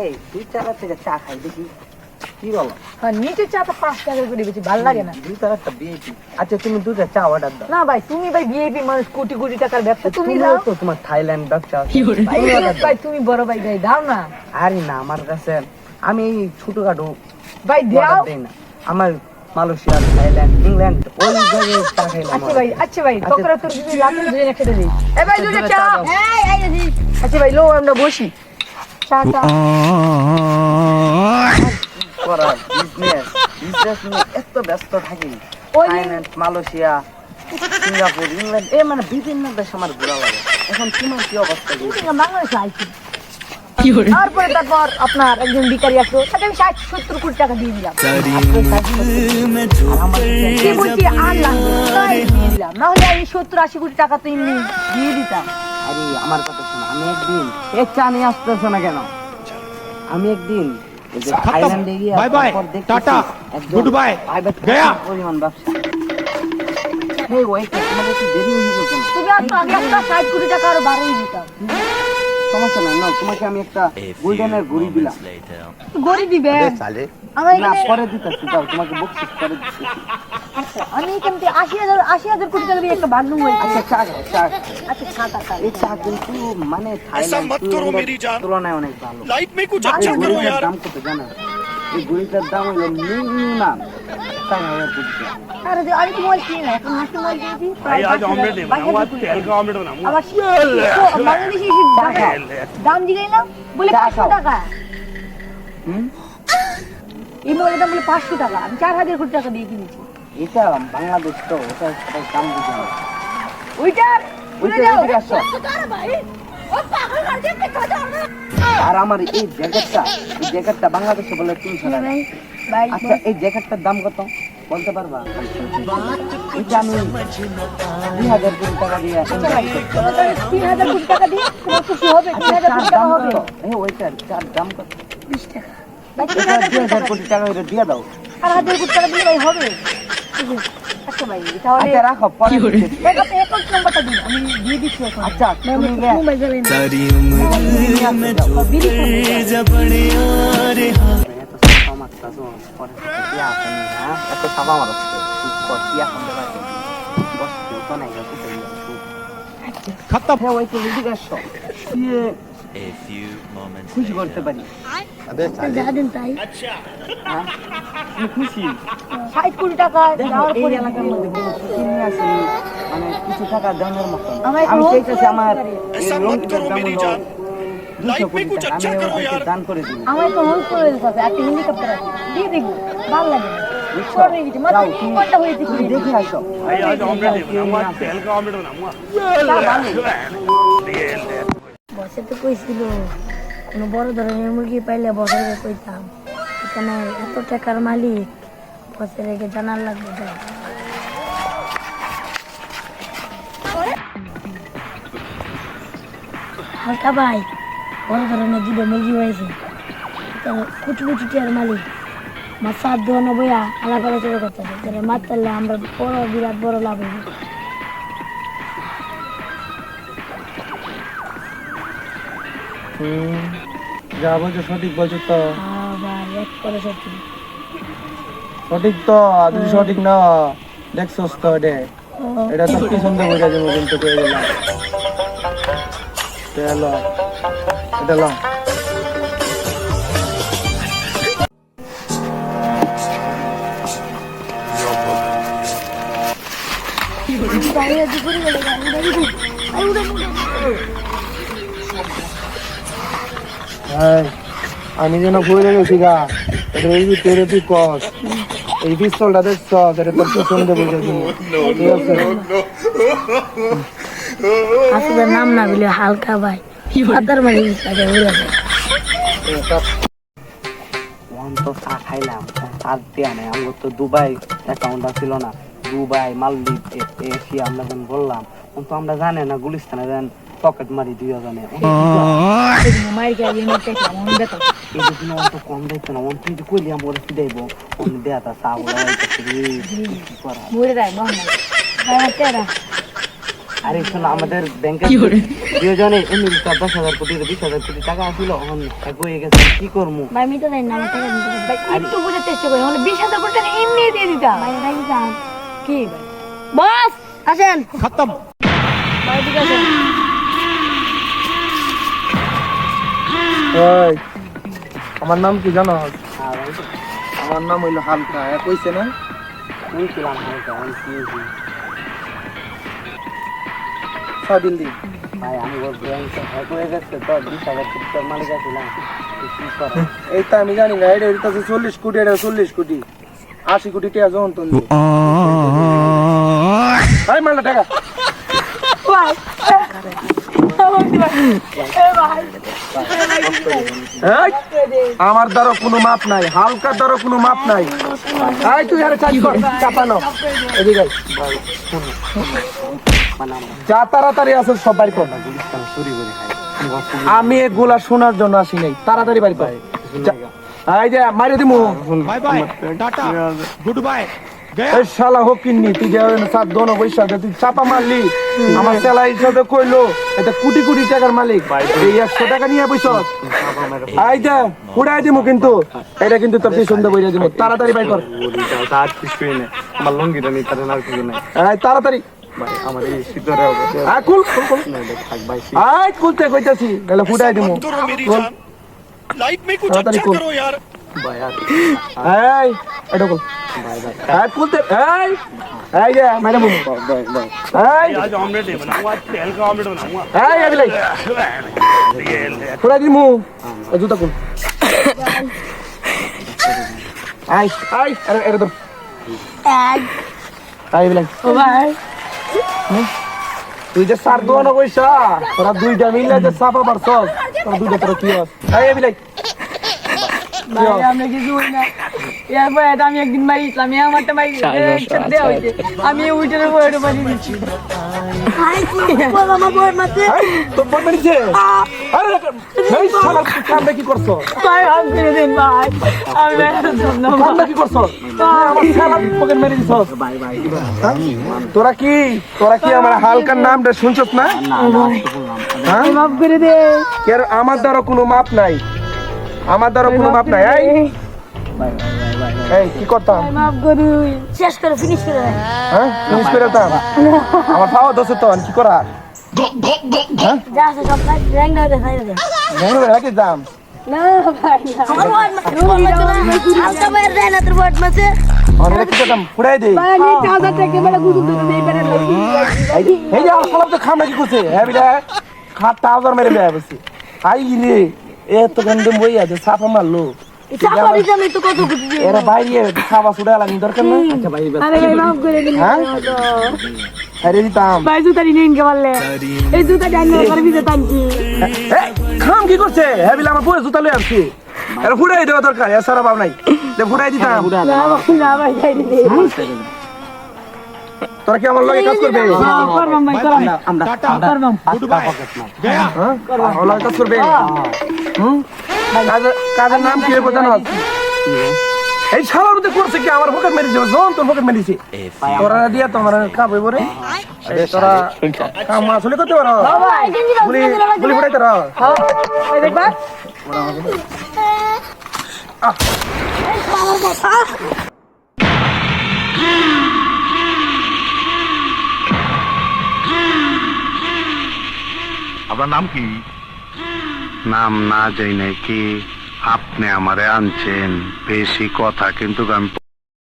এই 2-4 থেকে চা খাই দেখি কি বলো? হ্যাঁ নিচে চা তো 5 টাকা করে বেশি ভালো লাগে না। 2-4 একটা বিএপি। আচ্ছা তুমি দুটো চা অর্ডার দাও। না ভাই তুমি ভাই ভিআইপি মানুষ কোটি কোটি টাকার ব্যবসা তুমি তুমিও দাও তো তোমার থাইল্যান্ড ব্যবসা আছে। ভাই তুমি বড় ভাই ভাই দাও না আরে না আমার কাছে আমি এই ছোটখাটো ভাই দাও। order দেই না। আমার মালয়েশিয়া থাইল্যান্ড ইংল্যান্ড ওই জায়গায় চা খাইলাম। আচ্ছা ভাই তোরা তোর যদি লাগে দুজন একসাথে দেই। এই ভাই দুটো চা। এই আচ্ছা ভাই লো আমরা বসি চা চা করা বিজনেস নিয়ে এত ব্যস্ত থাকি। ওই থাইল্যান্ড মালয়েশিয়া সিঙ্গাপুর ইংল্যান্ড মানে বিভিন্ন দেশ আমার ঘোরা লাগে। এখন তোমার কি অবস্থা? বাংলাদেশে আইছি তারপর আপনার একজন ভিখারি আসলো তাকে আমি 60-70 কোটি টাকা দিয়ে দিলাম। কি বলছি আর লাগবে তাই দিয়ে দিলাম, না হলে আমি 70-80 কোটি টাকা তো এমনি দিয়ে দিতাম। আরে আমার কথা শোনো, আমি একদিন এক চা নিয়ে আসতেছো না কেন? আমি একদিন এই যে থাইল্যান্ডে গিয়ে তারপর দেখতেছি টাটা গুড বাই গয়া পরিমাণ ব্যবসা। এই ওই তোমাদের কি দেরি হয়ে গেল কেন? তুমি আর তো আগে একটা 60 কোটি টাকা আরো বাড়িয়ে দিতাম। সমস্যা নাই না, তোমাকে আমি একটা গোল্ডেনের ঘড়ি দিলাম। গড়ি দিবে আমার না এখানে পরে দিতেছি, দাও তোমাকে বকশিশ করে দিতেছি। আচ্ছা আমি এখান থেকে 80,000 কোটি টাকা দিয়ে একটা বাগলুম হয়েছে। আচ্ছা চা খাও, চা খাও। আচ্ছা খাতা এই চা কিন্তু মানে থাইল্যান্ড তুলনায় অনেক ভালো। लाइफ में कुछ এই अच्छा करो ঘড়িটার यार। দাম কত জানো? এই ঘড়িটার দাম হলো মিনিমাম 4,000 কোটি টাকা। আরে আমি তো মোবাইল কিনি না, এখন হাসি মোবাইল কিনেছি भाई आज ऑमलेट नहीं बनाऊंगा, आज तेल का ऑमलेट बनाऊंगा। আবার বাংলাদেশি দাম জিগাইলাম বলে 500 টাকা। এই মোবাইলের দাম বলে 500 টাকা, আমি 4,000 কোটি টাকা দিয়ে কিনেছি। এটা বাংলাদেশ তো ওটা দাম বুঝে না। ওইটার এদিকে আসো। আর আমার এই জ্যাকেটটা বাংলাদেশে বলে 300 টাকা। ভাই আচ্ছা এই জ্যাকেটটার দাম কত বলতে পারবা? এটা আমি 2,000 কোটি টাকা দিয়ে 3,000 কোটি টাকা দিয়ে তোমার খুশি হবে? 3,000 কোটি টাকা হবে ওইটার চার দাম কত? 20 টাকা। ভাই এটা 2,000 কোটি টাকা ওইটা দিয়ে দাও। 4,000 কোটি টাকা দিলে ভাই হবে? আচ্ছা ভাই তাহলে আচ্ছা রাখো পরে দিচ্ছি। ভাই আপনি অ্যাকাউন্ট নাম্বারটা দিন, আমি দিয়ে দিচ্ছি এখন। আচ্ছা তুমি নে। মোবাইল চালাই না। এত সাফা মারতাছো, পরে কি আসে না, হ্যাঁ? এত সাফা মারছো, চুপ কর, কি এখন দেবা? বস কেউ তো নাই, গেছে তো ইয়া, চুপ। खत्म। হ্যাঁ, ওই তো এদিকে আসো। শুয়ে A few moments খুশি করতে পারি। যা দিন তাই। হ্যাঁ? তুমি খুশি? 60 কোটি টাকা দেখো, দেওয়ার এই পরে এলাকার মধ্যে কোনো সুখী নিয়ে আসেনি, মানে কিছু টাকা দেওয়ার মতো। আমার আমি রোজ চাইতেছি আমার এই ऐसा मत লোনটার करो দাম मेरी হলো जान। 200 लाइफ কোটি में कुछ টাকা। अच्छा আমি करो ওদেরকে यार। দান করে দিই। আমার তো হোল করে আছে, একটা হেলিকপ্টার আছে, দিয়ে দেখবো ভালো লাগে না। বুঝছো? করে দিচ্ছি মাত্র যাও, 3 ঘন্টা হয়েছে তুমি কিনে। দেখে আসো। भाई आज ऑमलेट नहीं बनाऊंगा, आज तेल का ऑमलेट बनाऊंगा। বসে তো কইছিল কোনো বড় ধরনের মুরগি পাইলে বসে কইতাম, এখানে এত টাকার মালিক বসে রেখে জানার লাগবে তো। হালকা ভাই বড় ধরনের দুটো মুরগি হয়েছে, কুচু কুচু টিয়ার মালিক মাছ সাত ধোয়ানো বইয়া আলাপ আলোচনা করতেছে, মাছ তাহলে আমরা বড় বিরাট বড় লাভ হইব। যা বলছো সঠিক বলছো তো, ভাই এক করে সত্যি সঠিক তো। আর যদি সঠিক না দেখছোস তো এটা তো কি সুন্দর বোঝা যাবে, কিন্তু পেয়ে গেলাম। এলো এটা লো। আমি যেন ভুলে গেছি গা, এটা এই যে তেরে তুই কস এই পিস্তলটা দেখছ, এটা তোর কি সুন্দর বোঝা যাবে, ঠিক আছে? আসলে নাম না বলে হালকা ভাই হাতার মারি তো চা খাইলাম, চার দেয়া নেই। আমার তো দুবাই অ্যাকাউন্ট ছিল না, দুবাই মালদ্বীপ এশিয়া আমরা যখন বললাম, কিন্তু আমরা জানি না গুলিস্তানে দেন পকেট মারি 2 জনে। এই দিন অন্ত কম দেখতো না, অন্ত যদি কইলি আমরা কি দেবো অন্য দেয়া তা চা বলা কি করা। আরে শোনো আমাদের ব্যাংকে দুজনে এমনি 10,000 কোটি 20,000 কোটি টাকা আসলো এখন হয়ে গেছে কি করবো ভাই আমি তো জানি না আমার টাকা দিতে ভাই একটু বুঝে চেষ্টা করি মানে 20,000 কোটি টাকা এমনি দিয়ে দিতাম ভাই এটা কি জান কি বস আসেন खत्म ভাই ঠিক আছে ওই আমার নাম কি জানো হ্যাঁ ভাই আমার নাম হইলো হালকা কইছে না শুনছিলাম হালকা আমি শুনেছি সাবিল দি ভাই আমি ব্যাংকে হয়ে গেছে তো 20,000 কোটি টাকার মালিক আছিলাম কি করে এই তো আমি জানি না এটা হইতাছে 40 কোটি এটা 40 কোটি 80 কোটি টাকা যখন তুমি ভাই মারলা টাকা ভাই এই, আমার দ্বারা কোনো মাপ নাই হালকার দ্বারা কোনো মাপ নাই এই তুই আরে চাই কর চাপানো এদিকে আয়। মানে আমরা যা তাড়াতাড়ি আছে সব বাইর কর গুলিস্তান চুরি করে খাই আমি এগুলা শোনার জন্য আসি নাই তাড়াতাড়ি বাইর কর যা- এই যে মারি দিমু bye bye tata good bye गया এই শালা হকিননি তুই যে সাত দোনো পয়সা তুই চাপা মারলি আমার সেলাই হিসাবে কইলো এটা কোটি কোটি টাকার মালিক এই 100 টাকা নিয়ে পয়সা এই যে উড়াই দিমু কিন্তু এটা কিন্তু তোর পিছন দিয়ে বইরা দিমু তাড়াতাড়ি বাইর কর তার কিছু নেই আমার লঙ্গিটা নেই তার আর কিছু নাই এই তাড়াতাড়ি ভাই আমার এই শীতরে কুল কুল কুল থাক ভাই এই কুলতে কইতাছি তাহলে ফুটাই দিমু কুল लाइफ में कुछ ताड़ाताड़ी अच्छा कुल। करो यार ভাই আর এই এটা কুল ভাই ভাই এই কুলতে এই যে মাইরা মুনু ভাই ভাই এই आज ऑमलेट नहीं बनाऊंगा आज तेल का ऑमलेट बनाऊंगा এই আবিলাই ফুটাই দিমু এই জুতা কুল এই এই এটা তো এই বিলাই ও ভাই তুই যে সার দোয়ানো পয়সা তোরা দুইটা মিলে যে চাপা পারছ তোরা দুইটা তোরা কি হস এই বিলাই ভাই আমরা কিছু হই না এরপর এটা আমি একদিন মারিছিলাম আমারটা মারি দেওয়া হয়েছে আমি উইটার উপরে মারি দিচ্ছি আমার বই মারতে এই তোর বই মেরেছে আরে এই শালা কামটা কি করছ ভাই হাত করে দিন ভাই আমি কামটা কি করছ আমার শালা পকেট মেরে দিছস ভাই ভাই তোরা কি আমার হালকার নামটা শুনছস না হ্যাঁ মাফ করে দে এর আমার দ্বারা কোনো মাপ নাই আমার দ্বারা কোনো মাপ নাই এই এই কি করতাম মাফ করে শেষ করে ফিনিশ করে দে হ্যাঁ ফিনিশ করে দিতাম আমার পাওয়া দোষে তো কি করা যা আছে সব র্যাঙ্ক দাও খাই দে ভেঙে রাখি দাম না ভাই আমার ওয়ার্ড মারতে হালকা বাইরে দেয় না তোর ওয়ার্ড মারতে অনেক কি করতাম ফুড়াই দে ভাই 1000 টাকা মেরে গুদু দিতে দেই পারে এই যে আসলাম তো খামা কি করছে হ্যাঁ বিলা খাটটা আবার মেরে বেয়া বসে আই রে এ তো গন্ধ বই আছে সাফা মারলো চাপারি জানি তো কত গুদু দিয়ে এরা বাইরে খাওয়া ছুড়ে লাগি দরকার না আচ্ছা ভাই আরে ভাই মাফ করে দিন হ্যাঁ আরে দিতাম ভাই জুতারি নিন কে বললে এই জুতা ডাইনে করে বিজে টানছি খাম কি করছে হ্যাঁ বিলা আমার বই জুতা লই আসছি এরা ফুড়াই দেওয়া দরকার এ সারা ভাব নাই ফুড়াই দিতাম না ভাই যাই দিতে তোরা কি আমার লগে কাজ করবে করবাম ভাই করবাম আমরা टाटा করবাম गुड बाय गया হ্যাঁ আমার লগে কাজ করবে কাজের নাম কি হবে জানো এই শালার মধ্যে করছে কি আমার পকেট মেরেছে জন তোর পকেট মেরেছে তোরা দিয়া তোমার কাম হইব রে তোরা কাম আসলে করতে পারো ভাই গেঞ্জি গুলি গুলি ফুটাইতে রো ভাই দেখবা আপনার নাম কি? নাম না যাই নাকি আপনি আমারে আনছেন বেশি কথা কিন্তু আমি